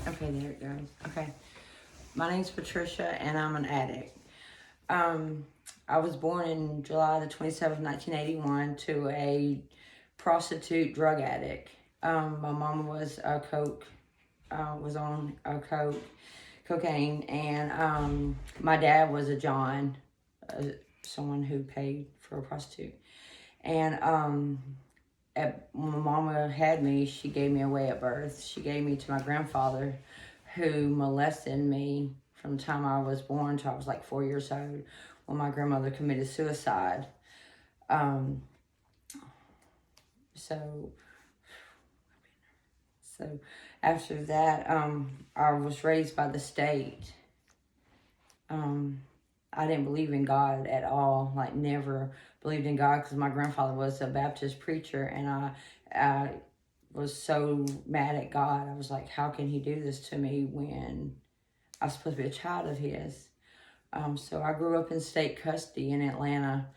Okay, there it goes. Okay. My name's Patricia, and I'm an addict. I was born in July the 27th, 1981, to a prostitute drug addict. My mama was a was on cocaine, and my dad was a John, someone who paid for a prostitute. And when my mama had me, she gave me away at birth. She gave me to my grandfather, who molested me from the time I was born till I was like 4 years old, when my grandmother committed suicide. Um, so, so after that, I was raised by the state. Um, I didn't believe in God at all, like never believed in God, because my grandfather was a Baptist preacher, and I was so mad at God. I was like, how can he do this to me when I was supposed to be a child of his? So I grew up in state custody in Atlanta.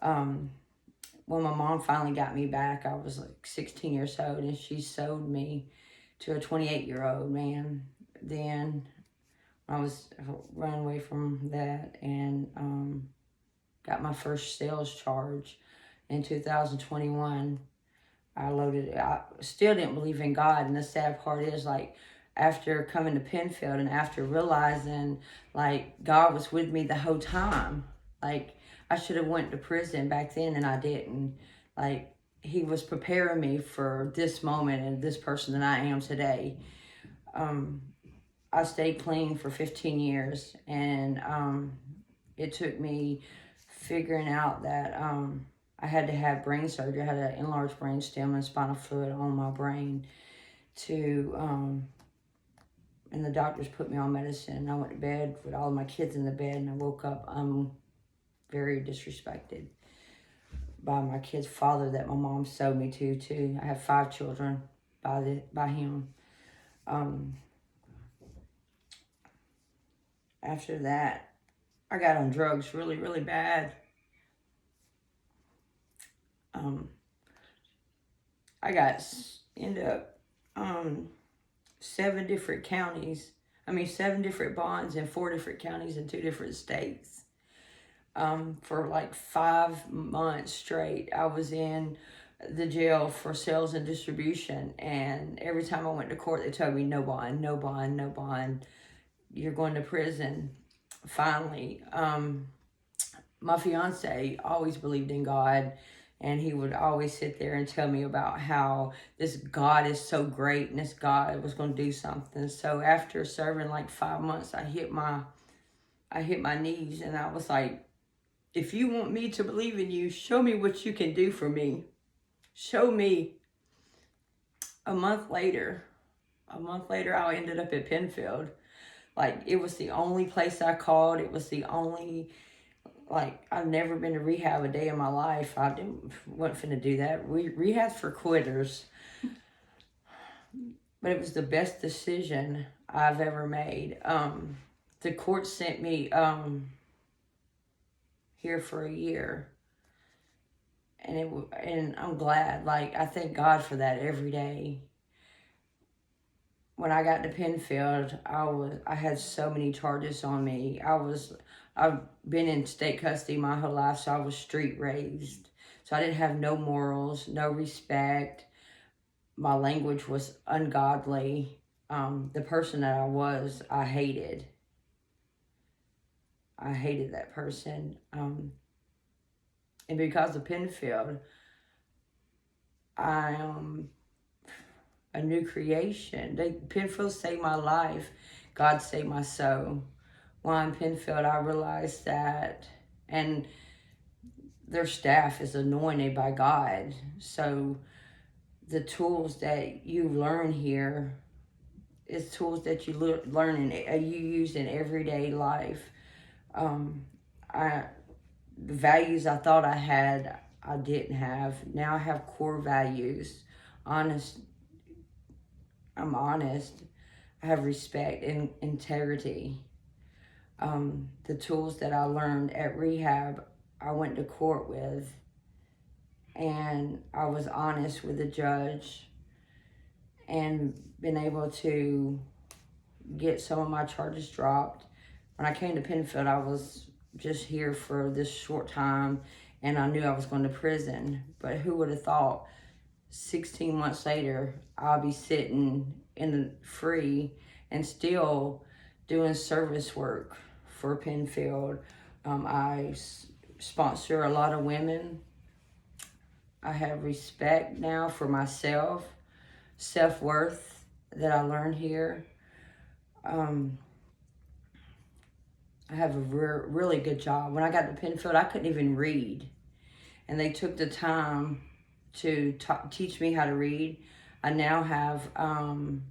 When my mom finally got me back, I was like 16 years old, and she sold me to a 28-year-old man. Then I was run away from that, and got my first sales charge in 2021. I still didn't believe in God, and the sad part is, like, after coming to Penfield and after realizing, like, God was with me the whole time. Like, I should have went to prison back then, and I didn't. Like, he was preparing me for this moment and this person that I am today. I stayed clean for 15 years, and it took me figuring out that I had to have brain surgery. I had an enlarged brain stem and spinal fluid on my brain and the doctors put me on medicine. I went to bed with all of my kids in the bed, and I woke up very disrespected by my kid's father that my mom sold me to, too. I have 5 children by him. After that, I got on drugs really, really bad. I ended up 7 different counties. 7 different bonds in 4 different counties in 2 different states. For like 5 months straight, I was in the jail for sales and distribution. And every time I went to court, they told me no bond, no bond, no bond. You're going to prison. Finally, my fiance always believed in God, and he would always sit there and tell me about how this God is so great and this God was going to do something. So after serving like 5 months, I hit my knees, and I was like, if you want me to believe in you, show me what you can do for me. Show me. A month later, I ended up at Penfield. Like, it was the only place I called. It was the only, like, I've never been to rehab a day in my life. Wasn't finna do that. Rehab's for quitters. But it was the best decision I've ever made. The court sent me here for a year. And I'm glad. Like, I thank God for that every day. When I got to Penfield, I had so many charges on me. I've been in state custody my whole life, so I was street raised. So I didn't have no morals, no respect. My language was ungodly. The person that I was, I hated. I hated that person. And because of Penfield, I am a new creation. Penfield saved my life. God saved my soul. While in Penfield, I realized that, and their staff is anointed by God. So the tools that you learn here is tools that you learn and you use in everyday life. The values I thought I had, I didn't have. Now I have core values. Honest. I'm honest. I have respect and integrity. The tools that I learned at rehab, I went to court with, and I was honest with the judge, and been able to get some of my charges dropped. When I came to Penfield, I was just here for this short time, and I knew I was going to prison. But who would have thought 16 months later, I'll be sitting in the free and still doing service work for Penfield. I sponsor a lot of women. I have respect now for myself, self-worth that I learned here. I have a really good job. When I got to Penfield, I couldn't even read. And they took the time to teach me how to read. I now have, I'm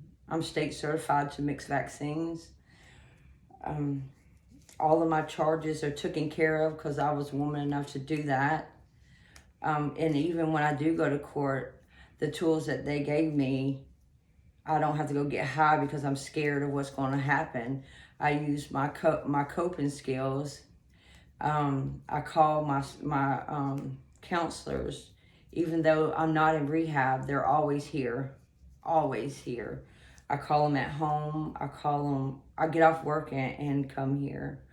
state certified to mix vaccines. All of my charges are taken care of because I was woman enough to do that. And even when I do go to court, the tools that they gave me, I don't have to go get high because I'm scared of what's going to happen. I use my coping skills. I call my counselors. Even though I'm not in rehab, they're always here, always here. I call them at home. I get off work and come here.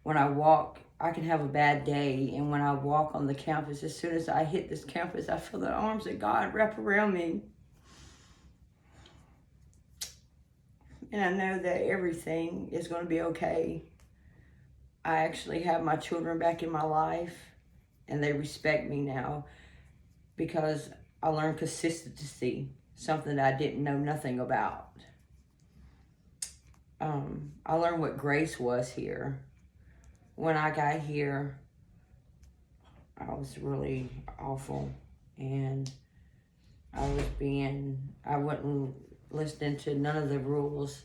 When I walk, I can have a bad day, and when I walk on the campus, as soon as I hit this campus, I feel the arms of God wrap around me. And I know that everything is going to be okay. I actually have my children back in my life, and they respect me now because I learned consistency, something that I didn't know nothing about. I learned what grace was here. When I got here, I was really awful, and I wasn't listening to none of the rules.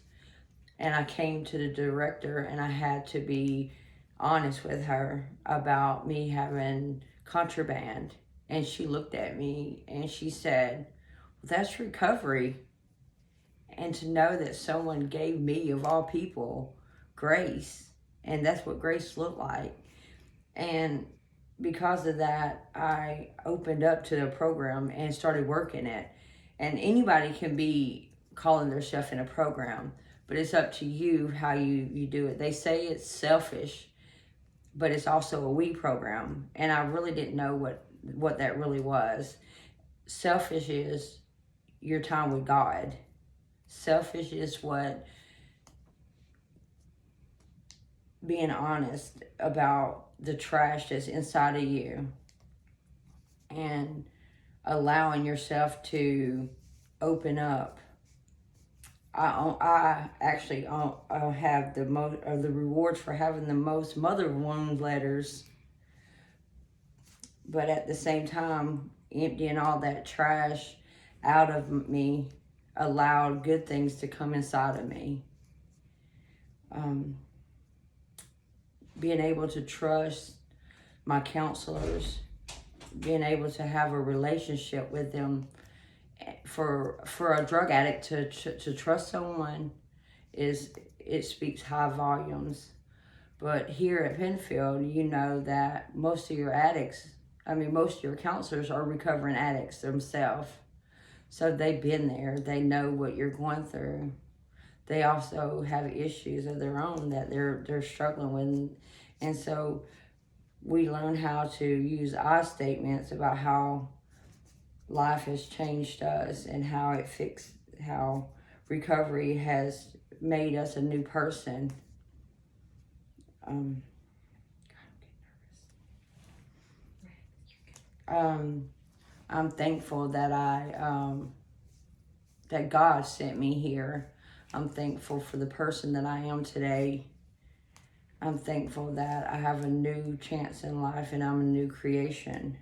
And I came to the director, and I had to be honest with her about me having contraband. And she looked at me and she said, well, that's recovery. And to know that someone gave me, of all people, grace. And that's what grace looked like. And because of that, I opened up to the program and started working it. And anybody can be calling themselves in a program, but it's up to you how you do it. They say it's selfish, but it's also a we program. And I really didn't know what that really was. Selfish is your time with God. Selfish is what being honest about the trash that's inside of you and allowing yourself to open up. I actually have the rewards for having the most mother wound letters, but at the same time, emptying all that trash out of me allowed good things to come inside of me. Being able to trust my counselors, being able to have a relationship with them. For a drug addict to trust someone, it speaks high volumes. But here at Penfield, you know that most of your counselors are recovering addicts themselves. So they've been there. They know what you're going through. They also have issues of their own that they're struggling with. And so we learn how to use I statements about how life has changed us and how recovery has made us a new person. I'm thankful that that God sent me here. I'm thankful for the person that I am today. I'm thankful that I have a new chance in life and I'm a new creation.